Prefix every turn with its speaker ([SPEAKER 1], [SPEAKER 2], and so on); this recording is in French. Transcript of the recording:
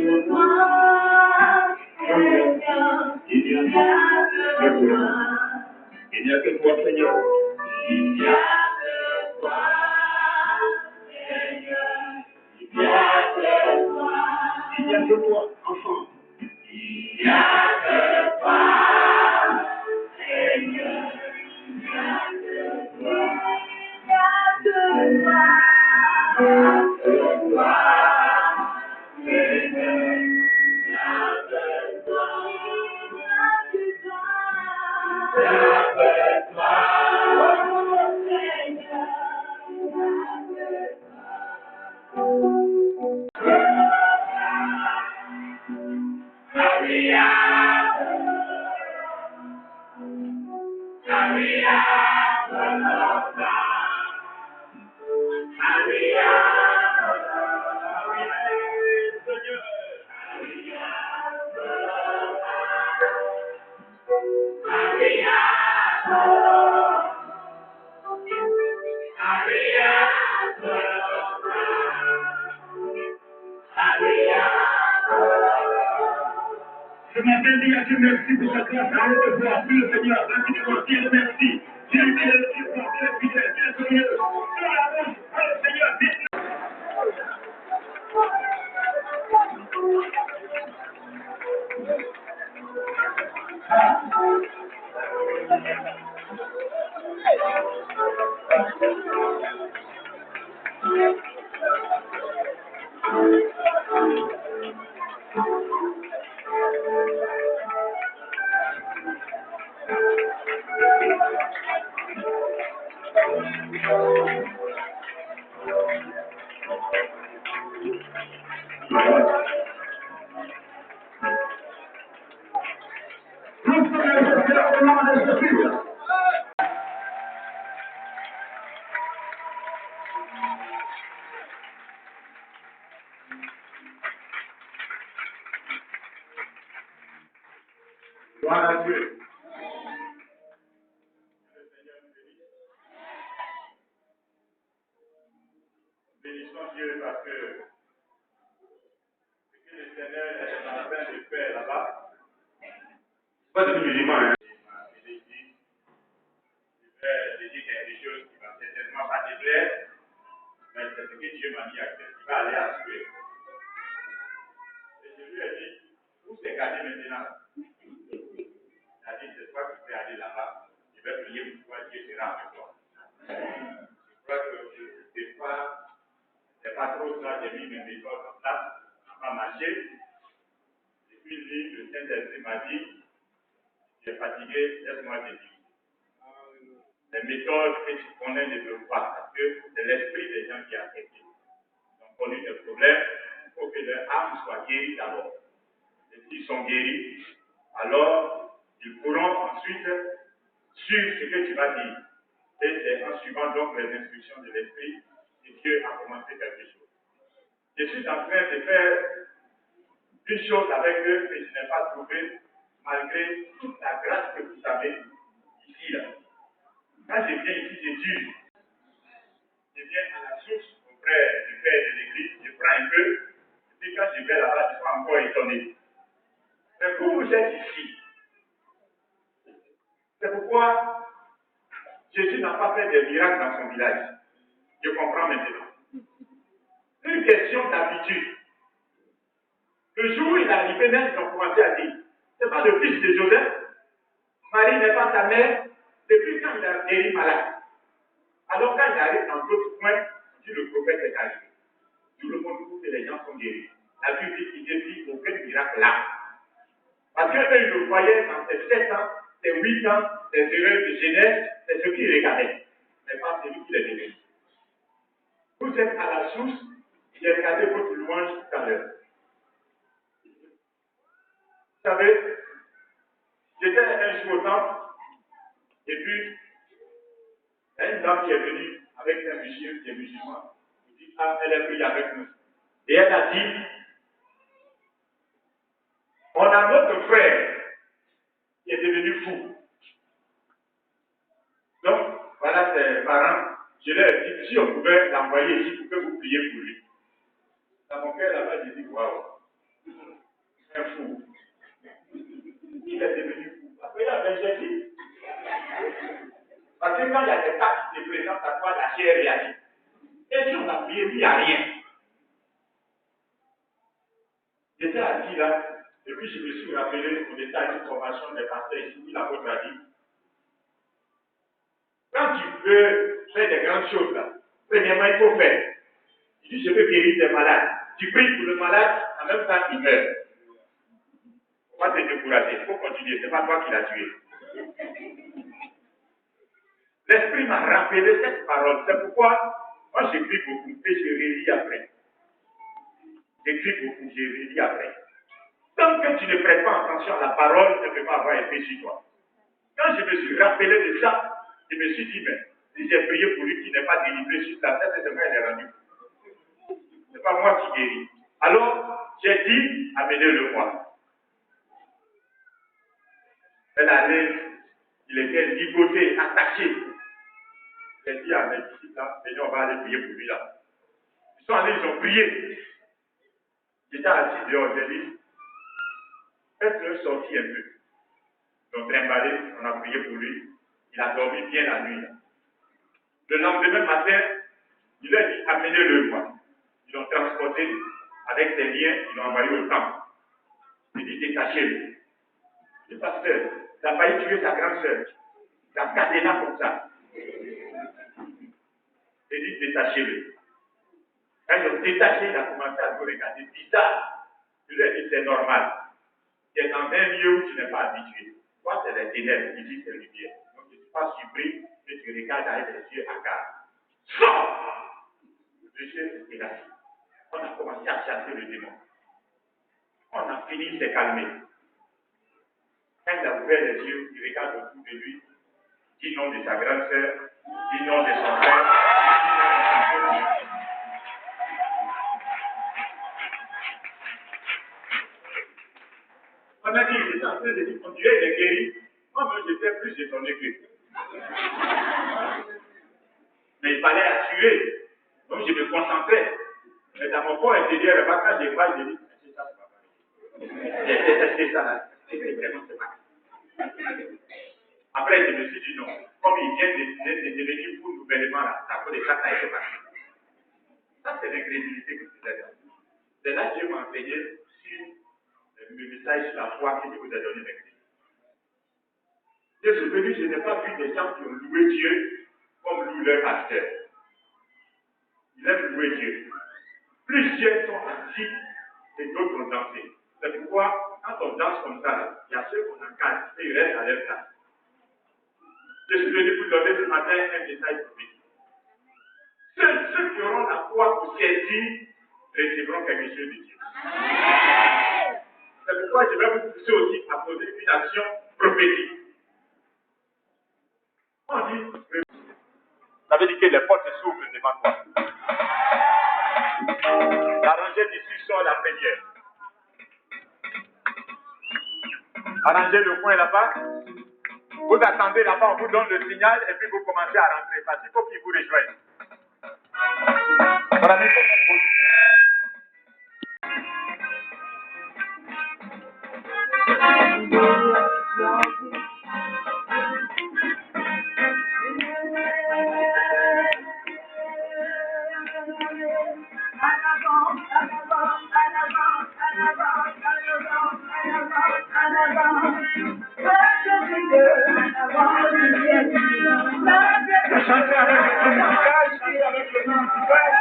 [SPEAKER 1] Il n'y a que toi, Seigneur. Il n'y a que toi, Seigneur. Il n'y a que toi. Il n'y a que toi, enfant. Il n'y a que toi, Seigneur. Il n'y a que toi. Il n'y a que toi. Il n'y a que toi, Seigneur. Il n'y a que toi. Il n'y a que toi. Je m'appelle dit à Dieu merci pour sa grâce. Arrête de voir plus le Seigneur. Rapidement, Dieu merci. Dieu est fidèle, Dieu est fort, Dieu est fidèle, Dieu est glorieux. Sur la bouche, le Seigneur, dites-le. Gloire à Dieu. Bénissons Dieu parce que ce que le Seigneur est en train de faire là-bas, pas de musulman, hein. Je vais dire quelque chose qui va certainement pas te plaire, mais c'est ce que Dieu m'a dit à qui va aller assurer. Et je lui ai dit, où c'est gardé maintenant? Il a dit, c'est toi qui peux aller là-bas, je vais prier pour toi, Dieu sera avec toi. Je crois que c'est pas trop ça, j'ai mis mes méthodes en place, ça n'a pas marché. Et puis lui, le Saint-Esprit m'a dit, tu es fatigué, laisse-moi te dire. Les méthodes que tu connais ne peuvent pas, parce que c'est l'esprit des gens qui a affecté. Ils ont connu des problèmes, il faut que leur âme soit guérie d'abord. Et s'ils sont guéris, alors ils pourront ensuite suivre ce que tu vas dire. Et c'est en suivant donc les instructions de l'esprit que Dieu a commencé quelque chose. Je suis en train de faire une chose avec eux que je n'ai pas trouvée, malgré toute la grâce que vous avez ici. Là. Quand je viens ici, je juge. Je viens à la source auprès du père de l'église, je prends un peu, et puis quand je vais là-bas, je suis encore étonné. Mais vous, vous êtes ici. C'est pourquoi Jésus n'a pas fait de miracles dans son village. Je comprends maintenant. Une question d'habitude. Le jour où il est arrivé, même, ils ont commencé à dire, c'est pas le fils de Joseph, Marie n'est pas sa mère, depuis quand il a guéri malade. Alors quand il arrive dans d'autres points, dit le prophète est arrivé. Tout le monde trouve que les gens sont guéris. La Bible dit qu'il ne dit aucun miracle là. Parce qu'eux, ils le voyaient dans ses 7 ans, ses 8 ans, ses erreurs de jeunesse, c'est ce qu'ils regardaient. Mais pas celui qui les devait. Vous êtes à la source, j'ai regardé votre louange tout à l'heure. Vous savez, j'étais un jour au temple, et puis, il y a une dame qui est venue avec un monsieur qui est musulman. Elle dit, ah, elle est venue avec nous. Et elle a dit, on a notre frère qui est devenu fou. Donc, voilà ses parents. Je leur ai dit, si on pouvait l'envoyer ici pour que vous priez pour lui. Dans mon cœur, là-bas, j'ai dit, waouh. que quand il y a des cas qui se présentent à toi, la chair réagit. Et si on a prié, il n'y a rien. J'étais assis là, et puis je me suis rappelé qu'on était à une formation des pasteurs ici, qui l'apôtre a dit. Quand tu veux faire des grandes choses là, premièrement, il faut faire. Tu dis, je veux guérir des malades. Tu pries pour le malade, en même temps, il meurt. Il ne faut pas te décourager, il faut continuer, ce n'est pas toi qui l'as tué. L'Esprit m'a rappelé cette parole. C'est pourquoi, moi j'écris beaucoup et je relis après. J'écris beaucoup, je relis après. Tant que tu ne prêtes pas attention à la parole, ça ne peut pas avoir effet sur toi. Quand je me suis rappelé de ça, je me suis dit, mais si j'ai prié pour lui qui n'est pas délivré sur la tête, c'est vrai, il est rendu. Ce n'est pas moi qui guéris. Alors, j'ai dit, amenez-le-moi. Elle allait, il était ligoté, attaché. J'ai dit à mes disciples là, venez, on va aller prier pour lui là. Ils sont allés, ils ont prié. J'étais assis dehors, j'ai dit, faites-le sortir un peu. Ils ont trimballé, on a prié pour lui. Il a dormi bien la nuit. Le lendemain matin, il a dit, amenez-le-moi. Ils l'ont transporté avec ses liens, ils l'ont envoyé au temple. Il dit, détachez-le. Le pasteur, il a failli tuer sa grande sœur. Il a cadené comme ça. Il dit, détachez-le. Quand ils ont détaché, il a commencé à me regarder bizarre. Je lui ai dit, c'est normal. Tu es dans un lieu où tu n'es pas habitué. Toi, c'est les ténèbres, ici, c'est lumière. Donc, tu ne suis pas surpris que tu regardes avec les yeux hagards. Sors! Le chef était là. On a commencé à chasser le démon. On a fini, il s'est calmé. Quand il a ouvert les yeux, il regarde autour de lui, il dit nom de sa grande sœur, il dit nom de son frère, il dit nom de son frère. On a dit, il était en train de dire, on dirait qu'il est guéri. Moi-même, j'étais plus étonné que. Mais il fallait la tuer. Donc, je me concentrais. Mais dans mon corps intérieur, quand j'ai pas, je dis, c'est ça, c'est pas pareil. J'ai testé ça là. C'est vraiment, c'est pas. Après, je me suis dit non. Comme il vient de devenir fou nouvellement, là, à cause de ça, ça a été passé. Ça, c'est l'incrédulité que vous avez. C'est là que Dieu m'a enseigné sur le message sur la foi que je vous ai donné maintenant. Je suis venu, je n'ai pas vu des gens qui ont loué Dieu comme louent leur pasteur. Ils aiment louer Dieu. Plusieurs sont assis et d'autres ont dansé. C'est pourquoi, quand on danse comme ça, il y a ceux qu'on encadre et ils restent à leur place. Je suis venu vous donner ce matin un message prophétique. Ceux qui auront la foi pour saisir recevront quelque chose de Dieu. C'est pourquoi je vais vous pousser aussi à poser une action prophétique. On dit, ça veut dire que les portes s'ouvrent devant toi. La rangée d'ici sort la première. Arrangez le coin là-bas. Vous attendez là-bas, on vous donne le signal et puis vous commencez à rentrer. Parce qu'il faut qu'ils vous rejoignent. Voilà, mais chantez avec le musical, chantez avec le musical.